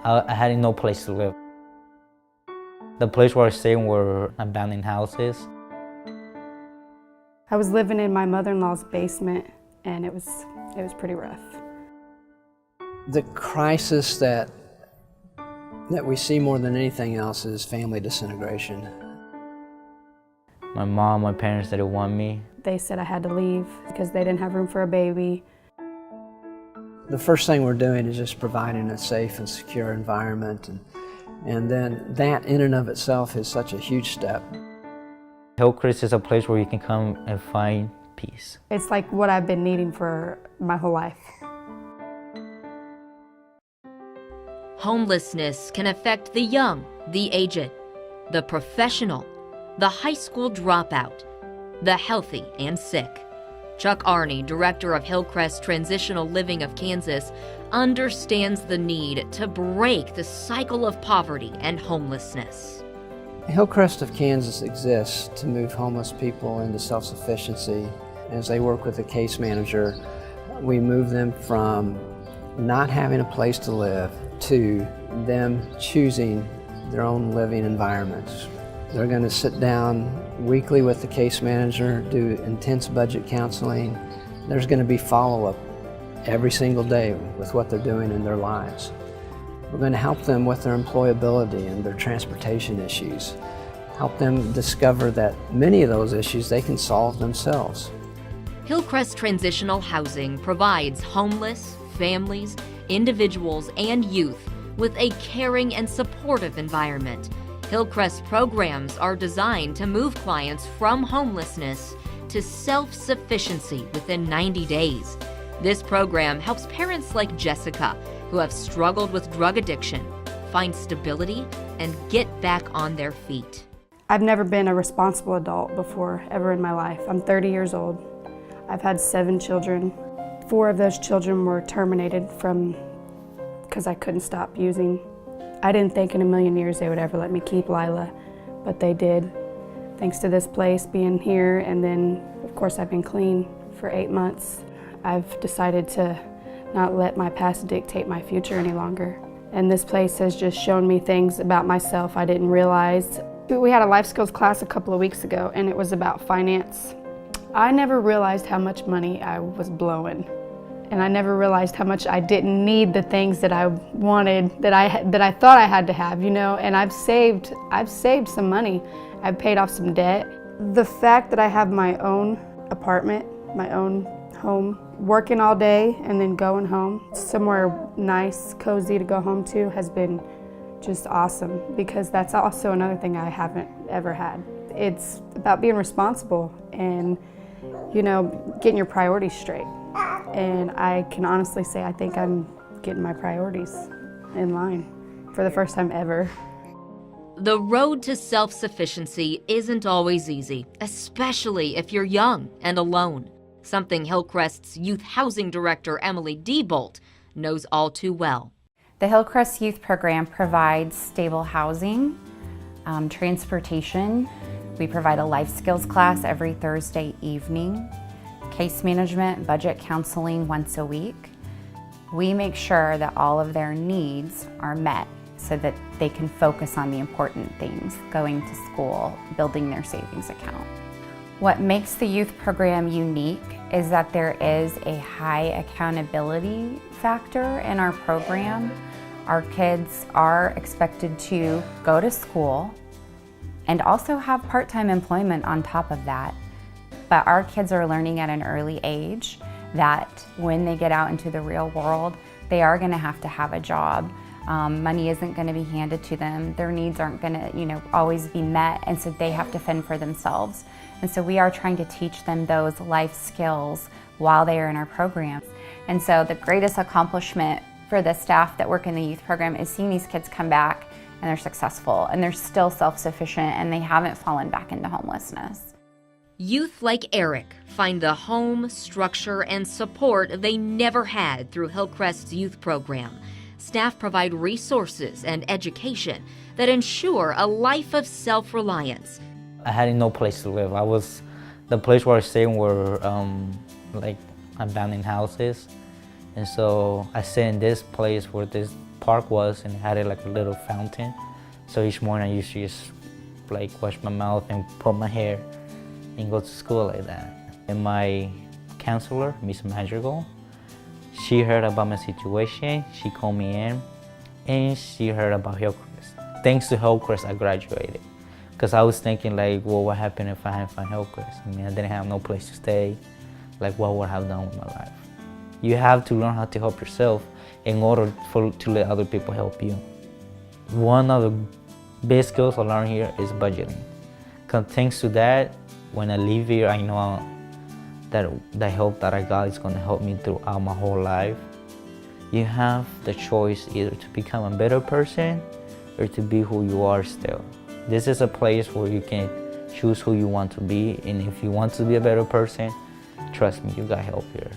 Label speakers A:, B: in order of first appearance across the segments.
A: I had no place to live. The place where I stayed were abandoned houses.
B: I was living in my mother-in-law's basement, and it was pretty rough.
C: The crisis that we see more than anything else is family disintegration.
A: My mom, my parents didn't want me.
B: They said I had to leave because they didn't have room for a baby.
C: The first thing we're doing is just providing a safe and secure environment, and then that in and of itself is such a huge step.
A: Hillcrest is a place where you can come and find peace.
B: It's like what I've been needing for my whole life.
D: Homelessness can affect the young, the aged, the professional, the high school dropout, the healthy and sick. Chuck Arney, director of Hillcrest Transitional Living of Kansas, understands the need to break the cycle of poverty and homelessness.
C: Hillcrest of Kansas exists to move homeless people into self-sufficiency. As they work with a case manager, we move them from not having a place to live to them choosing their own living environments. They're going to sit down weekly with the case manager, do intense budget counseling. There's going to be follow-up every single day with what they're doing in their lives. We're going to help them with their employability and their transportation issues. Help them discover that many of those issues they can solve themselves.
D: Hillcrest Transitional Housing provides homeless, families, individuals, and youth with a caring and supportive environment. Hillcrest programs are designed to move clients from homelessness to self-sufficiency within 90 days. This program helps parents like Jessica, who have struggled with drug addiction, find stability and get back on their feet.
B: I've never been a responsible adult before, ever in my life. I'm 30 years old. I've had 7 children. 4 of those children were terminated because I couldn't stop using. I didn't think in a million years they would ever let me keep Lila, but they did. Thanks to this place, being here, and then of course I've been clean for 8 months. I've decided to not let my past dictate my future any longer. And this place has just shown me things about myself I didn't realize. We had a life skills class a couple of weeks ago, and it was about finance. I never realized how much money I was blowing. And I never realized how much I didn't need the things that I wanted, that I thought I had to have, you know. And I've saved some money. I've paid off some debt. The fact that I have my own apartment, my own home, working all day and then going home, somewhere nice, cozy to go home to, has been just awesome, because that's also another thing I haven't ever had. It's about being responsible and, you know, getting your priorities straight. And I can honestly say I think I'm getting my priorities in line for the first time ever.
D: The road to self-sufficiency isn't always easy, especially if you're young and alone. Something Hillcrest's Youth Housing Director, Emily Diebolt, knows all too well.
E: The Hillcrest Youth Program provides stable housing, transportation. We provide a life skills class every Thursday evening, case management, budget counseling once a week. We make sure that all of their needs are met so that they can focus on the important things, going to school, building their savings account. What makes the youth program unique is that there is a high accountability factor in our program. Our kids are expected to go to school and also have part-time employment on top of that. But our kids are learning at an early age that when they get out into the real world, they are going to have a job. Money isn't going to be handed to them. Their needs aren't going to, always be met, and so they have to fend for themselves. And so we are trying to teach them those life skills while they are in our program. And so the greatest accomplishment for the staff that work in the youth program is seeing these kids come back and they're successful and they're still self-sufficient and they haven't fallen back into homelessness.
D: Youth like Eric find the home, structure, and support they never had through Hillcrest's youth program. Staff provide resources and education that ensure a life of self-reliance.
A: I had no place to live. The place where I stayed were like abandoned houses. And so I stayed in this place where this park was, and it had it like a little fountain. So each morning I used to just like wash my mouth and put my hair and go to school like that. And my counselor, Miss Madrigal, she heard about my situation. She called me in, and she heard about Hillcrest. Thanks to Hillcrest, I graduated. Because I was thinking like, well, what happened if I hadn't found Hillcrest? I mean, I didn't have no place to stay. Like, what would I have done with my life? You have to learn how to help yourself in order to let other people help you. One of the big skills I learned here is budgeting. Because thanks to that, when I leave here, I know that the help that I got is going to help me throughout my whole life. You have the choice either to become a better person or to be who you are still. This is a place where you can choose who you want to be, and if you want to be a better person, trust me, you got help here.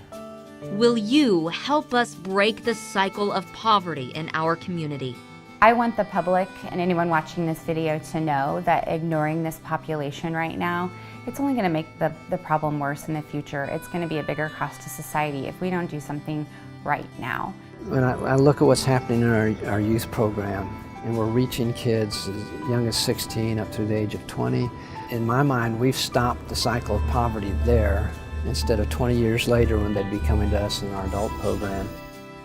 D: Will you help us break the cycle of poverty in our community?
E: I want the public and anyone watching this video to know that ignoring this population right now, it's only going to make the problem worse in the future. It's going to be a bigger cost to society if we don't do something right now.
C: When I look at what's happening in our youth program, and we're reaching kids as young as 16 up to the age of 20, in my mind, we've stopped the cycle of poverty there instead of 20 years later when they'd be coming to us in our adult program.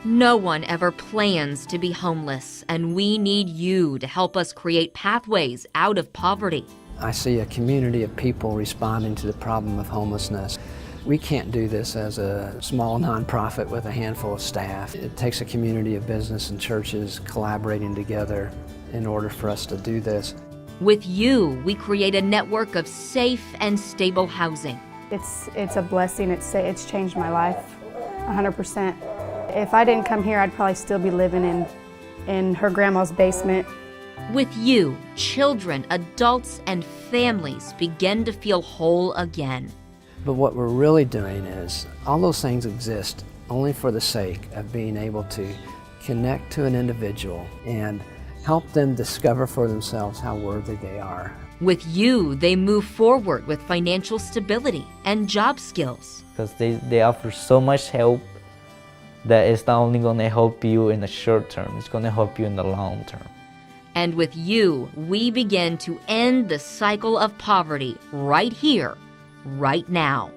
D: No one ever plans to be homeless, and we need you to help us create pathways out of poverty.
C: I see a community of people responding to the problem of homelessness. We can't do this as a small nonprofit with a handful of staff. It takes a community of business and churches collaborating together in order for us to do this.
D: With you, we create a network of safe and stable housing.
B: It's a blessing. It's changed my life 100%. If I didn't come here, I'd probably still be living in her grandma's basement.
D: With you, children, adults, and families begin to feel whole again.
C: But what we're really doing is, all those things exist only for the sake of being able to connect to an individual and help them discover for themselves how worthy they are.
D: With you, they move forward with financial stability and job skills.
A: Because they offer so much help that it's not only going to help you in the short term, it's going to help you in the long term.
D: And with you, we begin to end the cycle of poverty right here, right now.